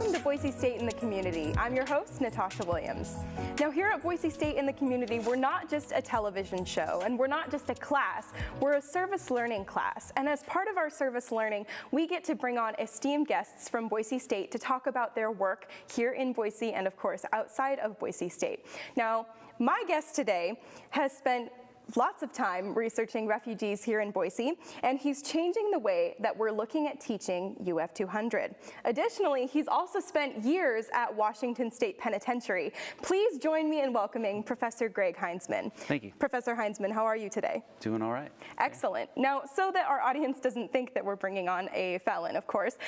Welcome to Boise State in the Community. I'm your host, Natasha Williams. Now here at Boise State in the Community, we're not just a television show and we're not just a class, we're a service learning class. And as part of our service learning, we get to bring on esteemed guests from Boise State to talk about their work here in Boise and of course outside of Boise State. Now, my guest today has spent lots of time researching refugees here in Boise, and he's changing the way that we're looking at teaching UF 200. Additionally, he's also spent years at Washington State Penitentiary. Please join me in welcoming Professor Greg Heinzman. Thank you. Professor Heinzman, how are you today? Doing all right. Excellent. Now, so that our audience doesn't think that we're bringing on a felon, of course,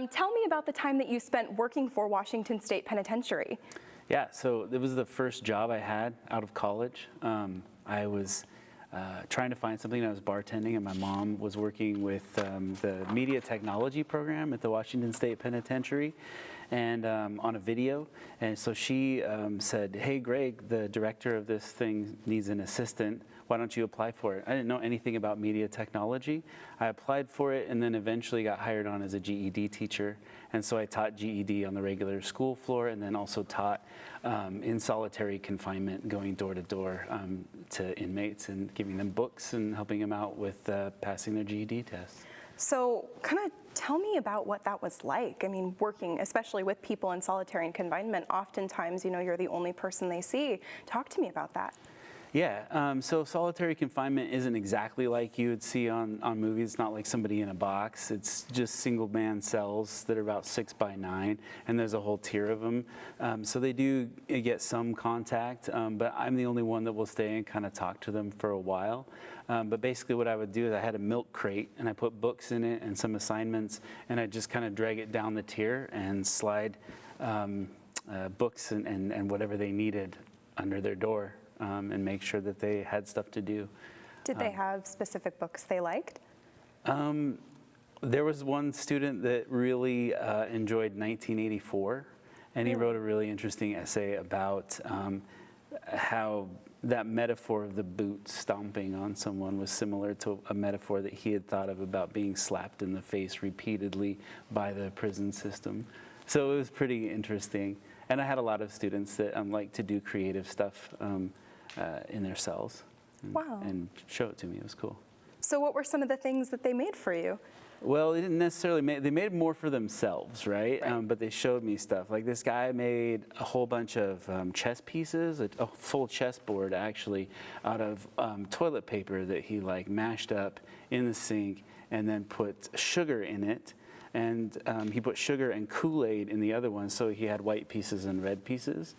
tell me about the time that you spent working for Washington State Penitentiary. Yeah, so it was the first job I had out of college. I was trying to find something. I was bartending, and my mom was working with the media technology program at the Washington State Penitentiary, and on a video. And so she said, "Hey, Greg, the director of this thing needs an assistant. Why don't you apply for it?" I didn't know anything about media technology. I applied for it and then eventually got hired on as a GED teacher. And so I taught GED on the regular school floor and then also taught in solitary confinement, going door to door to inmates and giving them books and helping them out with passing their GED tests. So kind of tell me about what that was like. I mean, working especially with people in solitary confinement, oftentimes, you know, you're the only person they see. Talk to me about that. Yeah, so solitary confinement isn't exactly like you would see on movies. It's not like somebody in a box. It's just single man cells that are about 6 by 9, and there's a whole tier of them. So they do get some contact, but I'm the only one that will stay and kind of talk to them for a while. But basically what I would do is I had a milk crate and I put books in it and some assignments, and I just kind of drag it down the tier and slide books and whatever they needed under their door. And make sure that they had stuff to do. Did they have specific books they liked? There was one student that really enjoyed 1984, and he wrote a really interesting essay about how that metaphor of the boot stomping on someone was similar to a metaphor that he had thought of about being slapped in the face repeatedly by the prison system. So it was pretty interesting. And I had a lot of students that like to do creative stuff in their cells and show it to me. It was cool. So what were some of the things that they made for you? Well, they didn't necessarily make, they made more for themselves, right? But they showed me stuff. Like this guy made a whole bunch of chess pieces, a full chessboard actually, out of toilet paper that he like mashed up in the sink and then put sugar in it. And he put sugar and Kool-Aid in the other one, so he had white pieces and red pieces.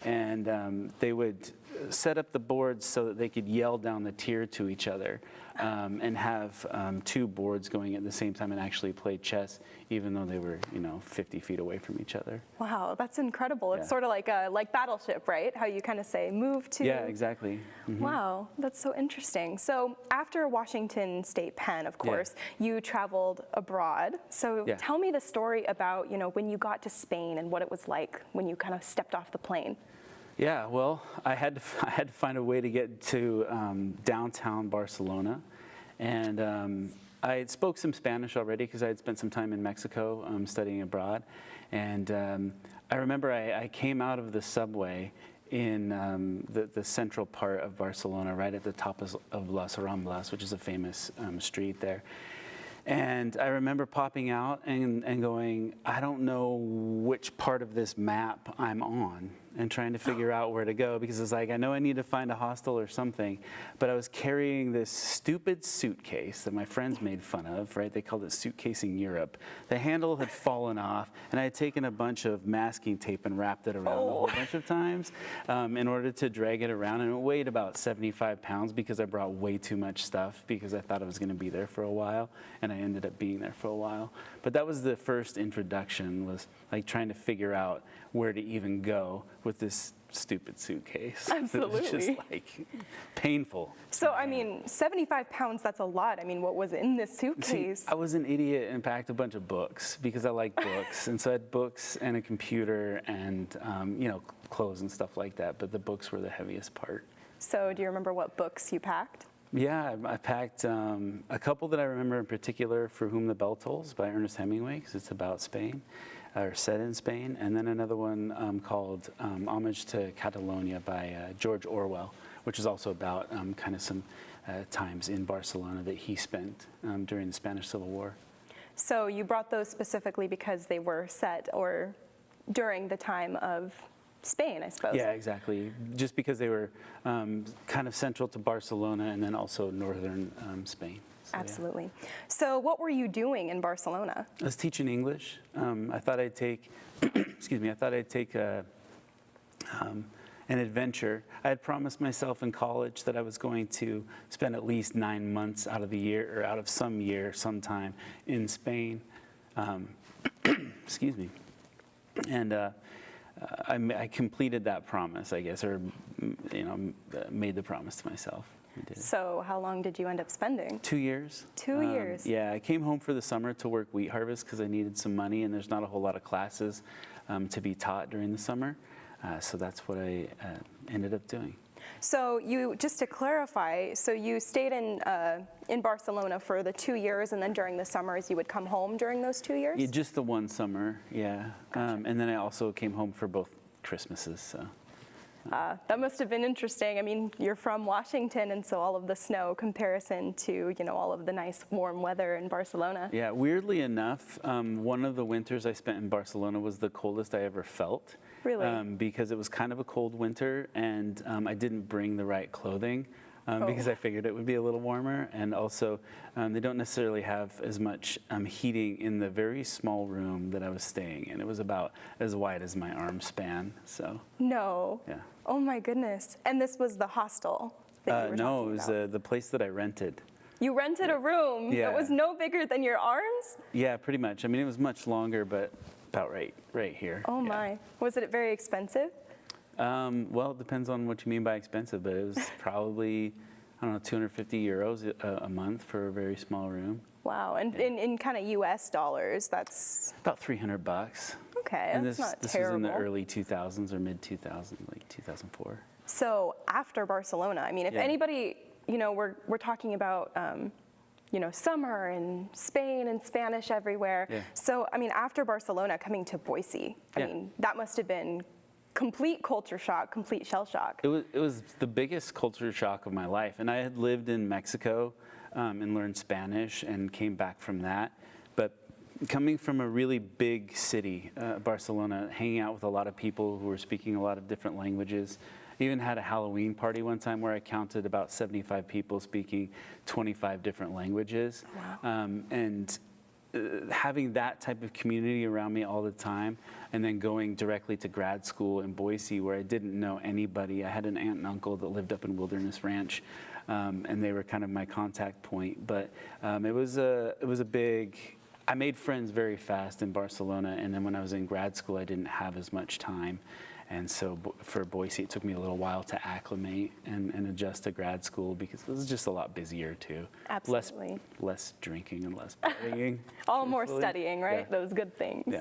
And they would set up the boards so that they could yell down the tier to each other and have two boards going at the same time and actually play chess, even though they were, 50 feet away from each other. Wow, that's incredible. It's sort of like Battleship, right? How you kind of say, move to... Yeah, exactly. Mm-hmm. Wow, that's so interesting. So after Washington State Penn, of course, you traveled abroad. So tell me the story about, when you got to Spain and what it was like when you kind of stepped off the plane. Yeah, well, I had to find a way to get to downtown Barcelona, and I spoke some Spanish already because I had spent some time in Mexico studying abroad, and I remember I came out of the subway in the central part of Barcelona, right at the top of Las Ramblas, which is a famous street there. And I remember popping out and going, I don't know which part of this map I'm on, and trying to figure out where to go, because it's like, I know I need to find a hostel or something, but I was carrying this stupid suitcase that my friends made fun of, right? They called it Suitcasing Europe. The handle had fallen off, and I had taken a bunch of masking tape and wrapped it around a whole bunch of times in order to drag it around, and it weighed about 75 pounds because I brought way too much stuff because I thought I was gonna be there for a while, and I ended up being there for a while. But that was the first introduction, was like trying to figure out where to even go with this stupid suitcase. Absolutely. It was just like painful. So, I mean, 75 pounds, that's a lot. I mean, what was in this suitcase? See, I was an idiot and packed a bunch of books because I like books. And so I had books and a computer and, clothes and stuff like that. But the books were the heaviest part. So do you remember what books you packed? Yeah, I packed a couple that I remember in particular, For Whom the Bell Tolls by Ernest Hemingway, because it's about Spain. or set in Spain, and then another one called Homage to Catalonia by George Orwell, which is also about kind of some times in Barcelona that he spent during the Spanish Civil War. So you brought those specifically because they were set or during the time of Spain, I suppose. Yeah, exactly. Just because they were kind of central to Barcelona and then also northern Spain. So, Absolutely. yeah. So what were you doing in Barcelona? I was teaching English. I thought I'd take, excuse me, I thought I'd take an adventure. I had promised myself in college that I was going to spend at least 9 months out of the year, or out of some year, sometime in Spain. Excuse me. And I completed that promise, I guess, or made the promise to myself. I did. So how long did you end up spending? 2 years. 2 years. Yeah, I came home for the summer to work wheat harvest because I needed some money, and there's not a whole lot of classes to be taught during the summer. So that's what I ended up doing. So you, just to clarify, so you stayed in Barcelona for the 2 years, and then during the summers you would come home during those 2 years? Yeah, just the one summer, yeah. Gotcha. And then I also came home for both Christmases. So. That must have been interesting. I mean, you're from Washington, and so all of the snow comparison to, all of the nice warm weather in Barcelona. Yeah, weirdly enough, one of the winters I spent in Barcelona was the coldest I ever felt. Really? Because it was kind of a cold winter, and I didn't bring the right clothing. Because I figured it would be a little warmer, and also they don't necessarily have as much heating in the very small room that I was staying in. It was about as wide as my arm span. So. No. Yeah. Oh my goodness! And this was the hostel that you were No, talking it was about. the place that I rented. You rented a room Yeah. that was no bigger than your arms? Yeah, pretty much. I mean, it was much longer, but about right here. Oh yeah. my! Was it very expensive? Well, it depends on what you mean by expensive, but it was probably, I don't know, 250 euros a month for a very small room. Wow, and in kind of U.S. dollars, that's About $300. okay. And that's not this terrible. was in the early 2000s or mid 2000s, like 2004. So after Barcelona, I mean, if Yeah. anybody, we're talking about, summer in Spain and Spanish everywhere. Yeah. So, I mean, after Barcelona, coming to Boise, I Yeah. mean, that must have been complete culture shock, complete shell shock. It was the biggest culture shock of my life. And I had lived in Mexico and learned Spanish and came back from that. But coming from a really big city, Barcelona, hanging out with a lot of people who were speaking a lot of different languages. Even had a Halloween party one time where I counted about 75 people speaking 25 different languages. Wow. And having that type of community around me all the time, and then going directly to grad school in Boise where I didn't know anybody. I had an aunt and uncle that lived up in Wilderness Ranch, and they were kind of my contact point. But it was a big. I made friends very fast in Barcelona, and then when I was in grad school, I didn't have as much time. And so for Boise, it took me a little while to acclimate and adjust to grad school because it was just a lot busier too. Absolutely. Less drinking and less partying. All more truthfully. studying, right? Yeah. Those good things.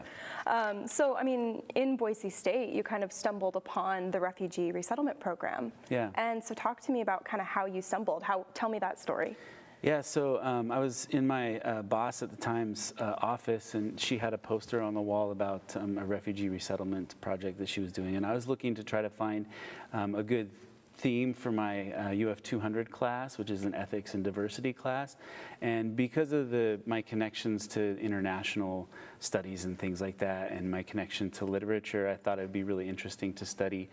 Yeah. So, I mean, in Boise State, you kind of stumbled upon the refugee resettlement program. Yeah. And so talk to me about kind of how you stumbled. Tell me that story. Yeah, so I was in my boss at the time's office, and she had a poster on the wall about a refugee resettlement project that she was doing. And I was looking to try to find a good theme for my UF 200 class, which is an ethics and diversity class. And because of my connections to international studies and things like that, and my connection to literature, I thought it would be really interesting to study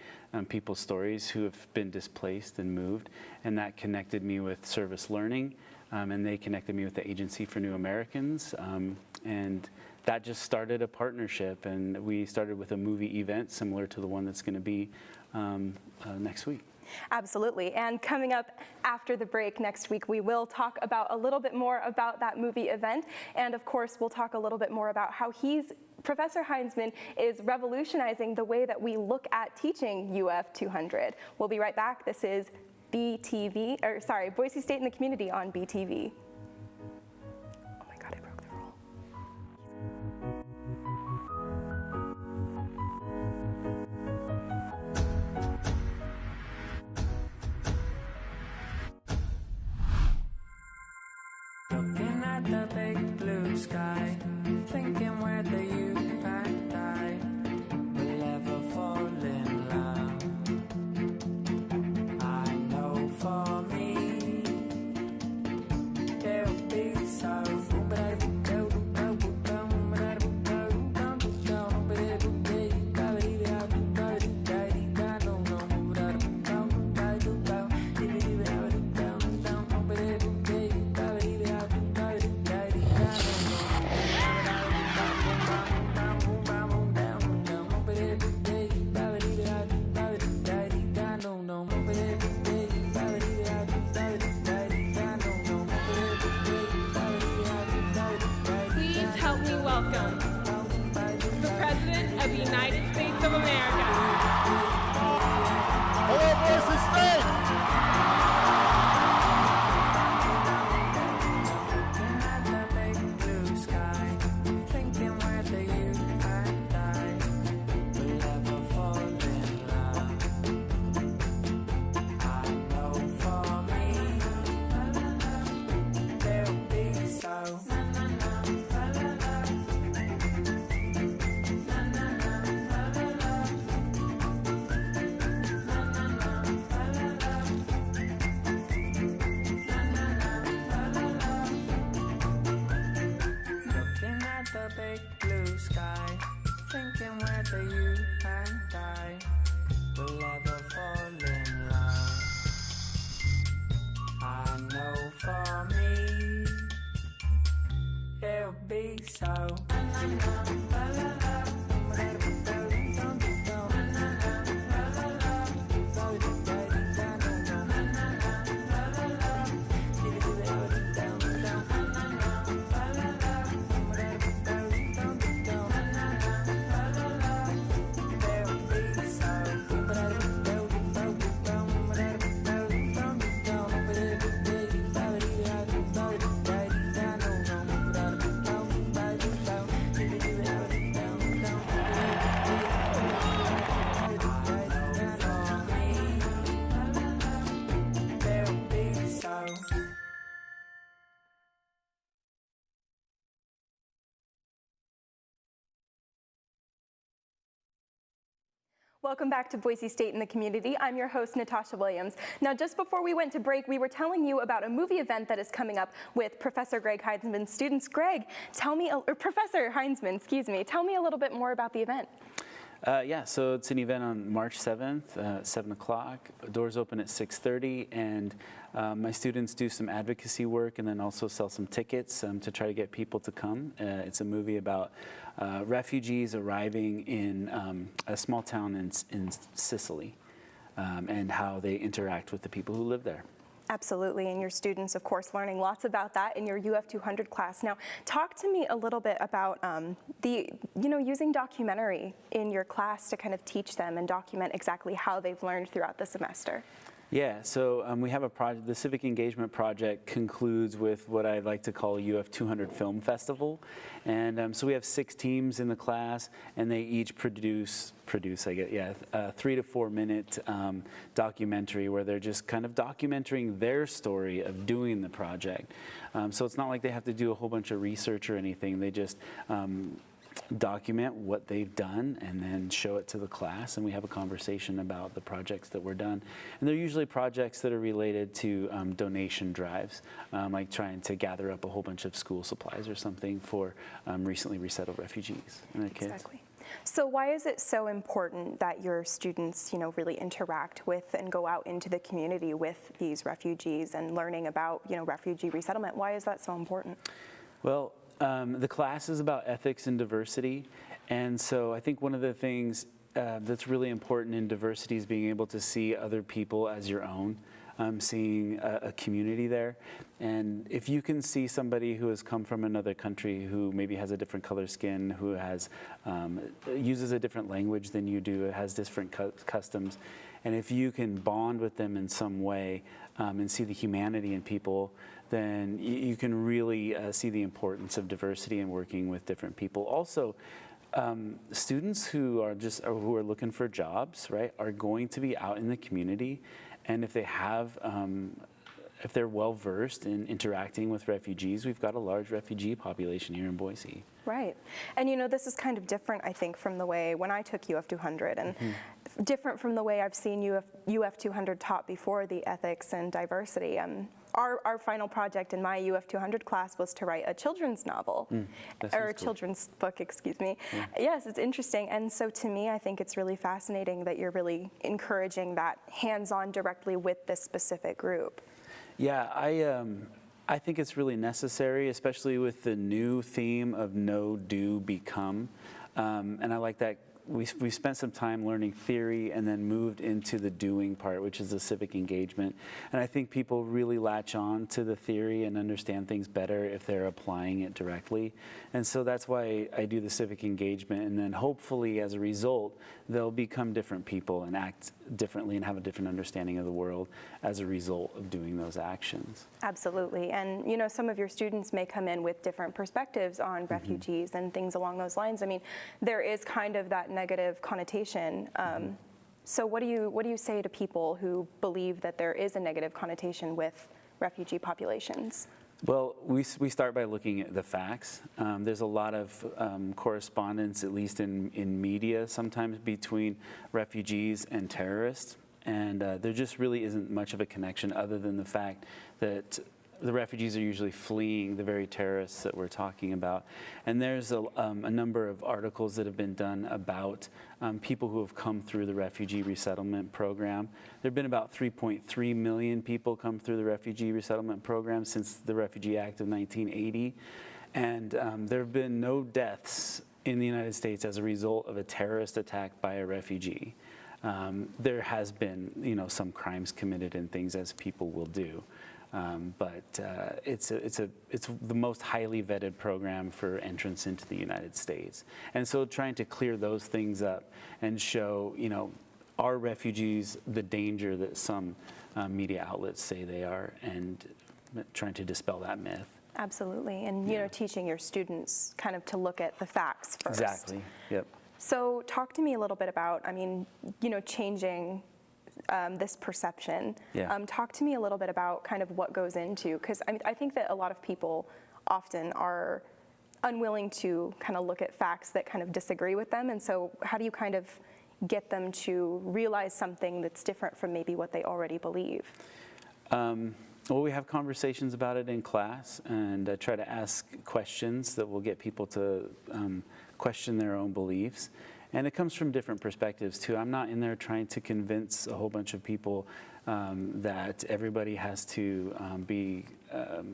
people's stories who have been displaced and moved. And that connected me with service learning. And they connected me with the Agency for New Americans. And that just started a partnership. And we started with a movie event similar to the one that's going to be next week. Absolutely. And coming up after the break next week, we will talk about a little bit more about that movie event. And of course, we'll talk a little bit more about how Professor Heinzman is revolutionizing the way that we look at teaching UF 200. We'll be right back. This is Boise State in the Community on BTV. Oh my God, I broke the rule. Looking at the big blue sky, thinking whether you packed welcome the President of the United States of America. Hello, Boise State! Thinking whether you and I will ever fall in love. I know for me it'll be so. Welcome back to Boise State in the Community. I'm your host, Natasha Williams. Now, just before we went to break, we were telling you about a movie event that is coming up with Professor Greg Heinzman's students. Greg, Professor Heinzman, excuse me, tell me a little bit more about the event. Yeah, so it's an event on March 7th, 7 o'clock. Doors open at 6:30, and my students do some advocacy work and then also sell some tickets to try to get people to come. It's a movie about refugees arriving in a small town in Sicily and how they interact with the people who live there. Absolutely, and your students, of course, learning lots about that in your UF 200 class. Now, talk to me a little bit about using documentary in your class to kind of teach them and document exactly how they've learned throughout the semester. Yeah, so we have a project. The Civic Engagement Project concludes with what I like to call UF 200 Film Festival. And so we have 6 teams in the class, and they each produce a 3 to 4 minute documentary where they're just kind of documenting their story of doing the project. So it's not like they have to do a whole bunch of research or anything. They just document what they've done and then show it to the class, and we have a conversation about the projects that were done. And they're usually projects that are related to donation drives, like trying to gather up a whole bunch of school supplies or something for recently resettled refugees and their kids. Exactly. So why is it so important that your students, really interact with and go out into the community with these refugees and learning about, refugee resettlement? Why is that so important? Well, the class is about ethics and diversity, and so I think one of the things that's really important in diversity is being able to see other people as your own, seeing a community there. And if you can see somebody who has come from another country, who maybe has a different color skin, who has uses a different language than you do, has different customs, and if you can bond with them in some way and see the humanity in people, then you can really see the importance of diversity and working with different people. Also, students who are looking for jobs, right, are going to be out in the community, and if they have, if they're well versed in interacting with refugees, we've got a large refugee population here in Boise. Right, and this is kind of different, I think, from the way when I took UF 200, and different from the way I've seen UF 200 taught before, the ethics and diversity. Our final project in my UF 200 class was to write a children's novel, or a children's book, excuse me. Yeah. Yes, it's interesting, and so to me, I think it's really fascinating that you're really encouraging that hands-on directly with this specific group. Yeah, I think it's really necessary, especially with the new theme of know, do, become, and I like that we spent some time learning theory and then moved into the doing part, which is the civic engagement. And I think people really latch on to the theory and understand things better if they're applying it directly. And so that's why I do the civic engagement. And then hopefully as a result, they'll become different people and act differently and have a different understanding of the world as a result of doing those actions. Absolutely. And, you know, some of your students may come in with different perspectives on refugees and things along those lines. I mean, there is kind of that negative connotation. So what do you say to people who believe that there is a negative connotation with refugee populations? Well, we start by looking at the facts. There's a lot of correspondence, at least in media, sometimes between refugees and terrorists. And there just really isn't much of a connection other than the fact that the refugees are usually fleeing the very terrorists that we're talking about. And there's a number of articles that have been done about people who have come through the refugee resettlement program. There have been about 3.3 million people come through the refugee resettlement program since the Refugee Act of 1980. And there have been no deaths in the United States as a result of a terrorist attack by a refugee. There has been, you know, some crimes committed and things, as people will do. But it's the most highly vetted program for entrance into the United States. And so trying to clear those things up and show, you know, are refugees the danger that some media outlets say they are, and trying to dispel that myth. Absolutely. And, you know, teaching your students kind of to look at the facts first. Exactly. Yep. So talk to me a little bit about, I mean, you know, changing this perception. Yeah. Talk to me a little bit about kind of what goes into, because I think that a lot of people often are unwilling to kind of look at facts that kind of disagree with them. And so how do you kind of get them to realize something that's different from maybe what they already believe? Well, we have conversations about it in class, and try to ask questions that will get people to question their own beliefs. And it comes from different perspectives too. I'm not in there trying to convince a whole bunch of people that everybody has to be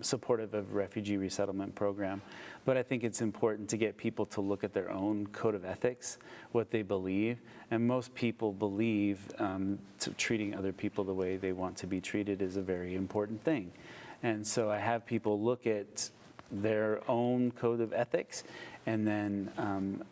supportive of refugee resettlement program. But I think it's important to get people to look at their own code of ethics, what they believe. And most people believe treating other people the way they want to be treated is a very important thing. And so I have people look at their own code of ethics and then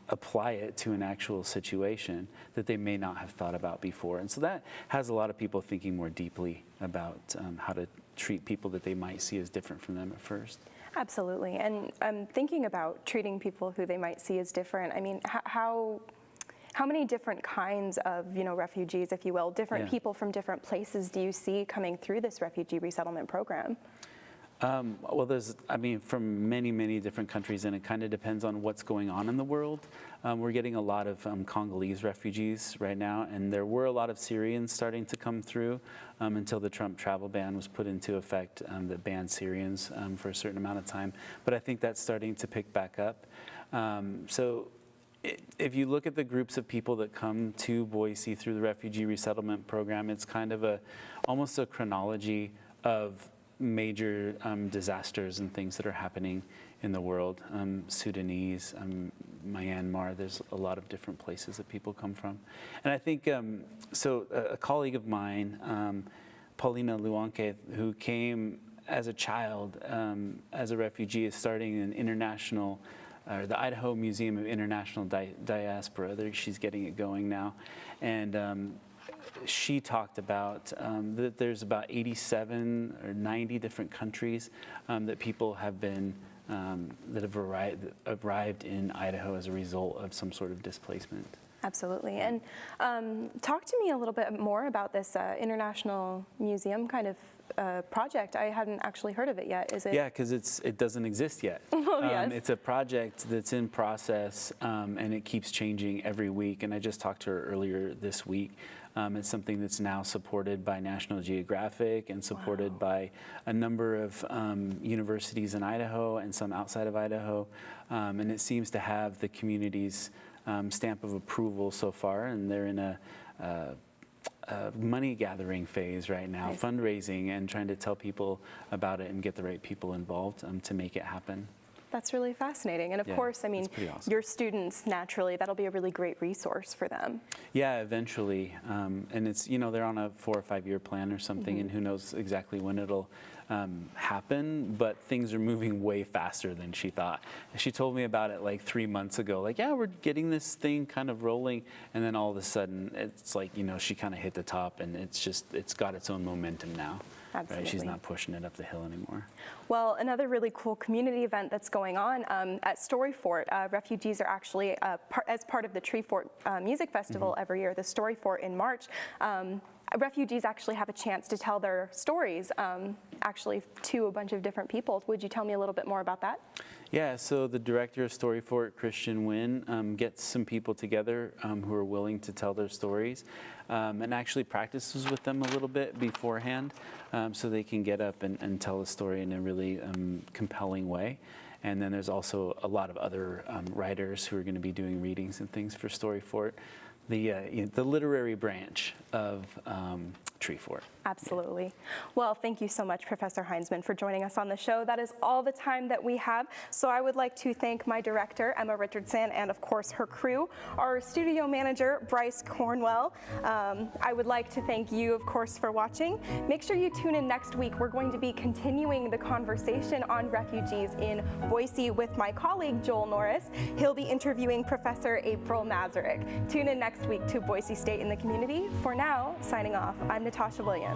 apply it to an actual situation that they may not have thought about before. And so that has a lot of people thinking more deeply about how to treat people that they might see as different from them at first. Absolutely. And thinking about treating people who they might see as different, I mean, how many different kinds of, you know, refugees, if you will, different people from different places do you see coming through this refugee resettlement program? Well, there's, I mean, from many, many different countries, and it kind of depends on what's going on in the world. We're getting a lot of Congolese refugees right now, and there were a lot of Syrians starting to come through until the Trump travel ban was put into effect that banned Syrians for a certain amount of time. But I think that's starting to pick back up. So if you look at the groups of people that come to Boise through the refugee resettlement program, it's kind of almost a chronology of major disasters and things that are happening in the world. Sudanese, Myanmar, there's a lot of different places that people come from. And I think, so a colleague of mine, Paulina Luanke, who came as a child, as a refugee, is starting an international, the Idaho Museum of International Diaspora. She's getting it going now. And she talked about that there's about 87 or 90 different countries that people have been, that have arrived in Idaho as a result of some sort of displacement. Absolutely. And talk to me a little bit more about this International Museum kind of project. I hadn't actually heard of it yet. Is it? Yeah, because it doesn't exist yet. Oh, yes. It's a project that's in process, and it keeps changing every week. And I just talked to her earlier this week. It's something that's now supported by National Geographic and supported by a number of universities in Idaho and some outside of Idaho. And it seems to have the community's stamp of approval so far, and they're in a money gathering phase right now, fundraising and trying to tell people about it and get the right people involved to make it happen. That's really fascinating. And of Yeah, course, I mean, it's pretty awesome. your students, naturally, that'll be a really great resource for them. Yeah, eventually. And it's, they're on a 4 or 5 year plan or something, and who knows exactly when it'll happen, but things are moving way faster than she thought. She told me about it like 3 months ago, like, yeah, we're getting this thing kind of rolling, and then all of a sudden, it's like, she kind of hit the top, and it's got its own momentum now. Absolutely. Right? She's not pushing it up the hill anymore. Well, another really cool community event that's going on at Story Fort. Refugees are actually, as part of the Tree Fort Music Festival every year, the Story Fort in March. Refugees actually have a chance to tell their stories, actually to a bunch of different people. Would you tell me a little bit more about that? Yeah, so the director of Story Fort, Christian Wynn, gets some people together who are willing to tell their stories and actually practices with them a little bit beforehand so they can get up and tell a story in a really compelling way. And then there's also a lot of other writers who are going to be doing readings and things for Story Fort, the literary branch of Tree Fort. Absolutely. Well, thank you so much, Professor Heinzman, for joining us on the show. That is all the time that we have. So I would like to thank my director, Emma Richardson, and of course her crew, our studio manager, Bryce Cornwell. I would like to thank you, of course, for watching. Make sure you tune in next week. We're going to be continuing the conversation on refugees in Boise with my colleague, Joel Norris. He'll be interviewing Professor April Mazurek. Tune in next week to Boise State in the Community. For now, signing off, I'm Natasha Williams.